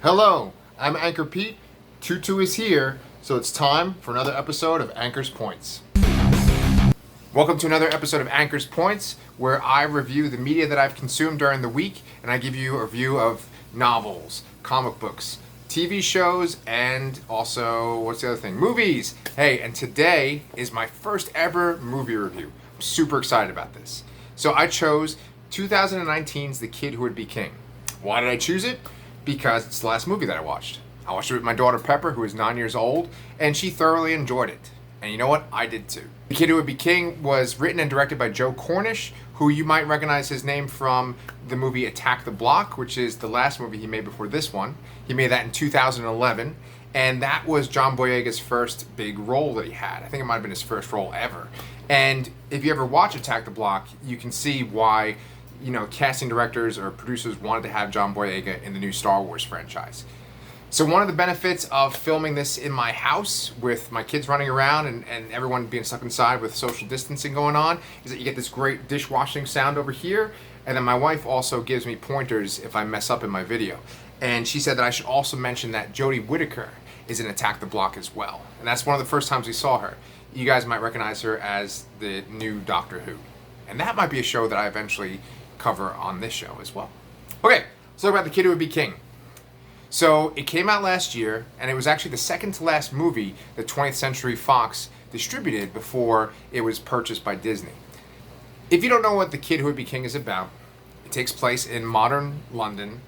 Hello, I'm Anchorpete. Tutu is here, so it's time for another episode of Anchor's Points. Welcome to another episode of Anchor's Points, where I review the media that I've consumed during the week, and I give you a review of novels, comic books, TV shows, and also, what's the other thing? Movies! Hey, and today is my first ever movie review. I'm super excited about this. So I chose 2019's The Kid Who Would Be King. Why did I choose it? Because it's the last movie that I watched. I watched it with my daughter Pepper, who is 9 years old, and she thoroughly enjoyed it. And you know what? I did too. The Kid Who Would Be King was written and directed by Joe Cornish, who you might recognize his name from the movie Attack the Block, which is the last movie he made before this one. He made that in 2011, and that was John Boyega's first big role that he had. I think it might have been his first role ever. And if you ever watch Attack the Block, you can see why casting directors or producers wanted to have John Boyega in the new Star Wars franchise. So one of the benefits of filming this in my house with my kids running around and everyone being stuck inside with social distancing going on is that you get this great dishwashing sound over here, and then my wife also gives me pointers if I mess up in my video. And she said that I should also mention that Jodie Whittaker is in Attack the Block as well. And that's one of the first times we saw her. You guys might recognize her as the new Doctor Who. And that might be a show that I eventually cover on this show as well. Okay, let's talk about The Kid Who Would Be King. So it came out last year, and it was actually the second to last movie that 20th Century Fox distributed before it was purchased by Disney. If you don't know what The Kid Who Would Be King is about, it takes place in modern London,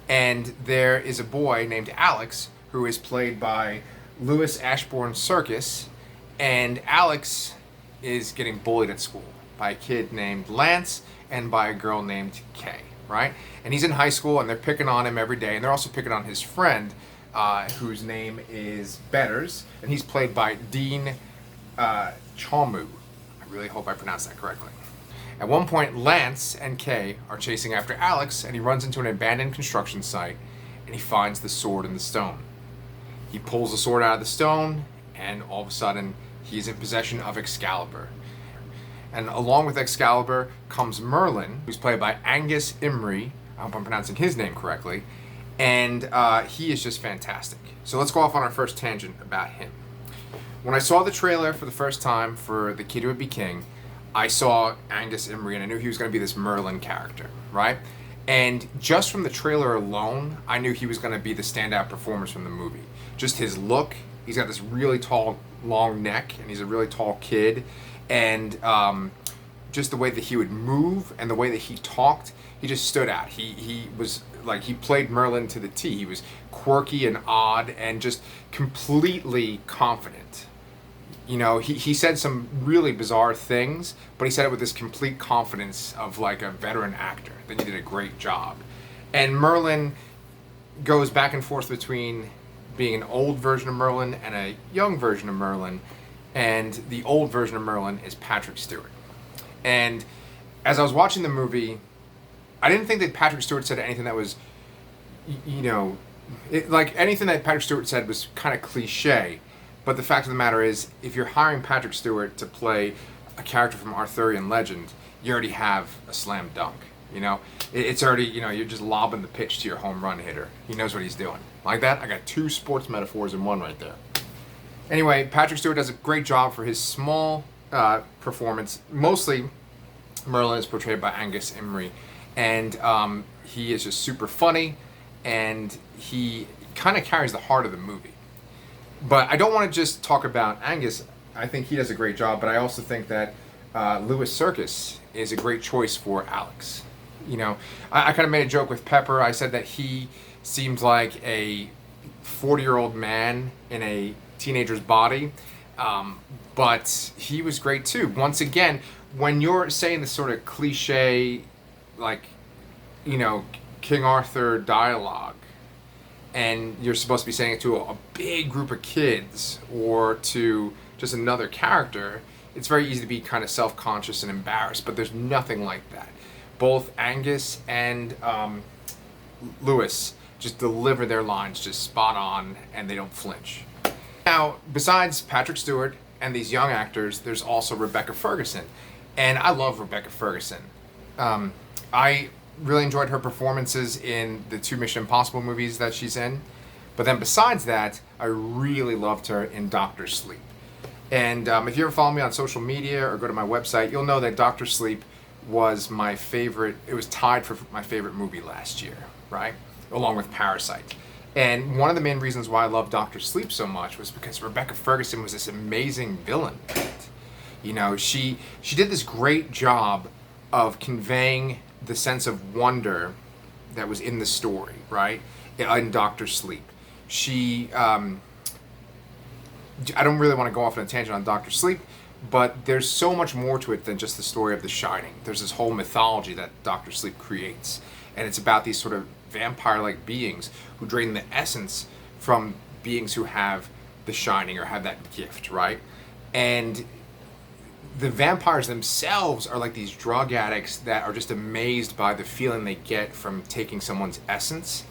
and there is a boy named Alex who is played by Louis Ashbourne Circus, and Alex is getting bullied at school by a kid named Lance and by a girl named Kay, right? And he's in high school, and they're picking on him every day, and they're also picking on his friend, whose name is Betters, and he's played by Dean Chamu. I really hope I pronounced that correctly. At one point, Lance and Kay are chasing after Alex, and he runs into an abandoned construction site, and he finds the sword in the stone. He pulls the sword out of the stone, and all of a sudden, he's in possession of Excalibur. And along with Excalibur comes Merlin, who's played by Angus Imrie. I hope I'm pronouncing his name correctly. And he is just fantastic. So let's go off on our first tangent about him. When I saw the trailer for the first time for The Kid Who Would Be King, I saw Angus Imrie, and I knew he was going to be this Merlin character, right? And just from the trailer alone, I knew he was going to be the standout performance from the movie. Just his look. He's got this really tall, long neck, and he's a really tall kid. And just the way that he would move and the way that he talked, he just stood out. He was like, he played Merlin to the T. He was quirky and odd and just completely confident. He said some really bizarre things, but he said it with this complete confidence of like a veteran actor. That he did a great job. And Merlin goes back and forth between being an old version of Merlin and a young version of Merlin. And the old version of Merlin is Patrick Stewart. And as I was watching the movie, I didn't think that Patrick Stewart said anything that was, anything that Patrick Stewart said was kind of cliche. But the fact of the matter is, if you're hiring Patrick Stewart to play a character from Arthurian legend, you already have a slam dunk. It's already, you're just lobbing the pitch to your home run hitter. He knows what he's doing. Like that, I got two sports metaphors in one right there. Anyway, Patrick Stewart does a great job for his small performance. Mostly, Merlin is portrayed by Angus Imrie, and he is just super funny, and he kind of carries the heart of the movie. But I don't want to just talk about Angus. I think he does a great job, but I also think that Louis Circus is a great choice for Alex. I kind of made a joke with Pepper. I said that he seemed like a 40-year-old man in a teenager's body, but he was great too. Once again, when you're saying this sort of cliche, King Arthur dialogue, and you're supposed to be saying it to a big group of kids or to just another character, it's very easy to be kind of self-conscious and embarrassed, but there's nothing like that. Both Angus and Louis just deliver their lines just spot on, and they don't flinch. Now, besides Patrick Stewart and these young actors, there's also Rebecca Ferguson. And I love Rebecca Ferguson. I really enjoyed her performances in the 2 Mission Impossible movies that she's in. But then besides that, I really loved her in Doctor Sleep. And if you ever follow me on social media or go to my website, you'll know that Doctor Sleep was my favorite. It was tied for my favorite movie last year, right? Along with Parasite. And one of the main reasons why I love Doctor Sleep so much was because Rebecca Ferguson was this amazing villain. You know, she did this great job of conveying the sense of wonder that was in the story, right? In Doctor Sleep. I don't really want to go off on a tangent on Doctor Sleep, but there's so much more to it than just the story of The Shining. There's this whole mythology that Doctor Sleep creates, and it's about these sort of vampire-like beings who drain the essence from beings who have The Shining or have that gift, right? And the vampires themselves are like these drug addicts that are just amazed by the feeling they get from taking someone's essence.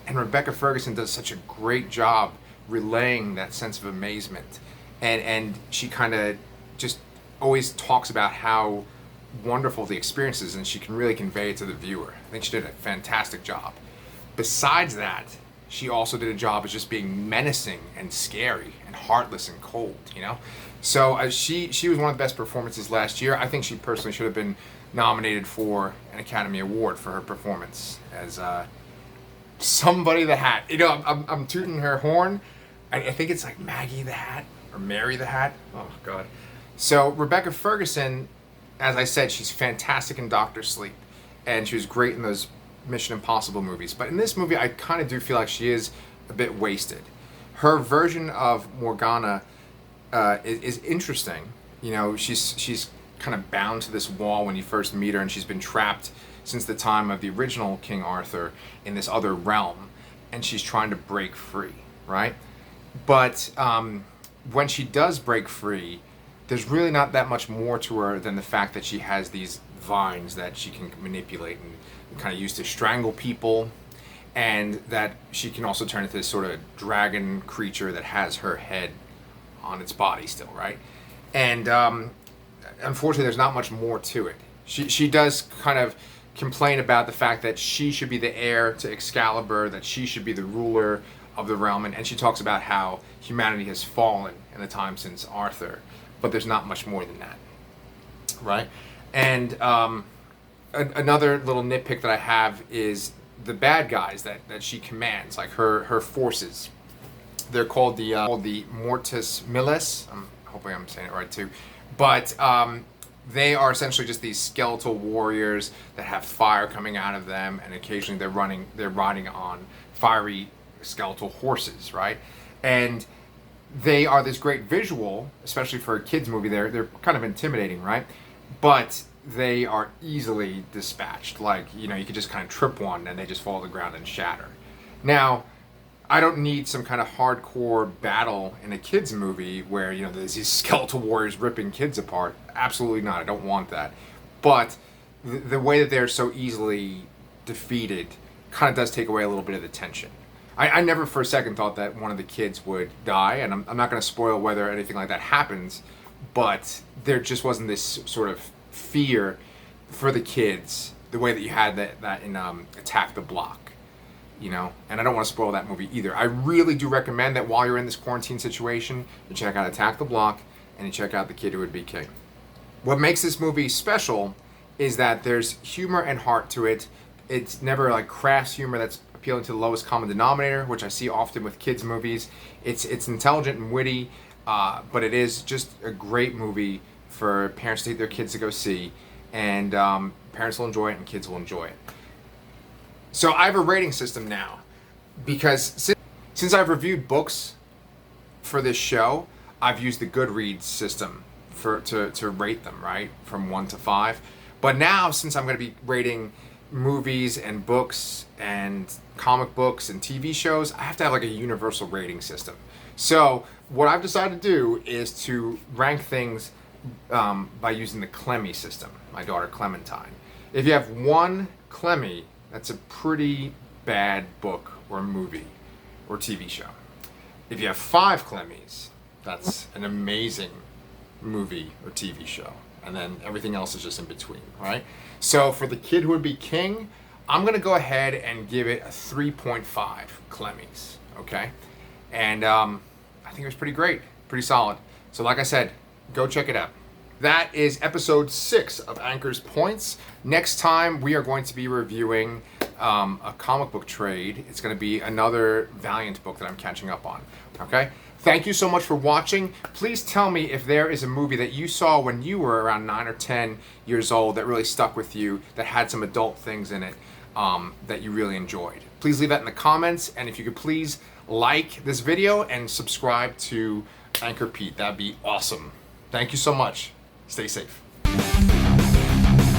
And Rebecca Ferguson does such a great job relaying that sense of amazement. And she kind of just always talks about how wonderful the experience is, and she can really convey it to the viewer. I think she did a fantastic job. Besides that, she also did a job as just being menacing and scary and heartless and cold, you know? So she was one of the best performances last year. I think she personally should have been nominated for an Academy Award for her performance as somebody the Hat. You know, I'm tooting her horn. I think it's like Maggie the Hat or Mary the Hat. Oh, God. So Rebecca Ferguson, as I said, she's fantastic in Doctor Sleep. And she was great in those Mission Impossible movies. But in this movie, I kind of do feel like she is a bit wasted. Her version of Morgana is interesting. You know, she's kind of bound to this wall when you first meet her, and she's been trapped since the time of the original King Arthur in this other realm, and she's trying to break free, right? But when she does break free, there's really not that much more to her than the fact that she has these vines that she can manipulate and kind of use to strangle people, and that she can also turn into this sort of dragon creature that has her head on its body still, right? And unfortunately, there's not much more to it. She does kind of complain about the fact that she should be the heir to Excalibur, that she should be the ruler of the realm, and she talks about how humanity has fallen in the time since Arthur, but there's not much more than that, right? And another little nitpick that I have is the bad guys that she commands, like her forces. They're called the Mortis Miles. Hopefully I'm saying it right too. But they are essentially just these skeletal warriors that have fire coming out of them, and occasionally they're riding on fiery skeletal horses, right? And they are this great visual, especially for a kids movie. They're kind of intimidating, right? But they are easily dispatched. Like, you know, you could just kind of trip one and they just fall to the ground and shatter. Now, I don't need some kind of hardcore battle in a kids movie where, you know, there's these skeletal warriors ripping kids apart. Absolutely not. I don't want that. But the way that they're so easily defeated kind of does take away a little bit of the tension. I never for a second thought that one of the kids would die, and I'm not going to spoil whether anything like that happens, but there just wasn't this sort of fear for the kids the way that you had that in Attack the Block, you know? And I don't want to spoil that movie either. I really do recommend that while you're in this quarantine situation, you check out Attack the Block and you check out The Kid Who Would Be King. What makes this movie special is that there's humor and heart to it. It's never like crass humor that's appealing to the lowest common denominator, which I see often with kids' movies. It's intelligent and witty, but it is just a great movie for parents to take their kids to go see, and parents will enjoy it and kids will enjoy it. So I have a rating system now, because since I've reviewed books for this show, I've used the Goodreads system to rate them, right, from 1 to 5. But now, since I'm going to be rating movies and books and comic books and TV shows, I have to have like a universal rating system. So what I've decided to do is to rank things by using the Clemmie system, my daughter Clementine. If you have one Clemmie, that's a pretty bad book or movie or TV show. If you have 5 Clemmies, that's an amazing movie or TV show. And then everything else is just in between, right? So for The Kid Who Would Be King, I'm going to go ahead and give it a 3.5 Clemmies, okay? And I think it was pretty great, pretty solid. So like I said, go check it out. That is episode 6 of Anchor's Points. Next time, we are going to be reviewing a comic book trade. It's going to be another Valiant book that I'm catching up on, okay? Thank you so much for watching. Please tell me if there is a movie that you saw when you were around 9 or 10 years old that really stuck with you, that had some adult things in it that you really enjoyed. Please leave that in the comments, and if you could please like this video and subscribe to Anchorpete, that'd be awesome. Thank you so much. Stay safe.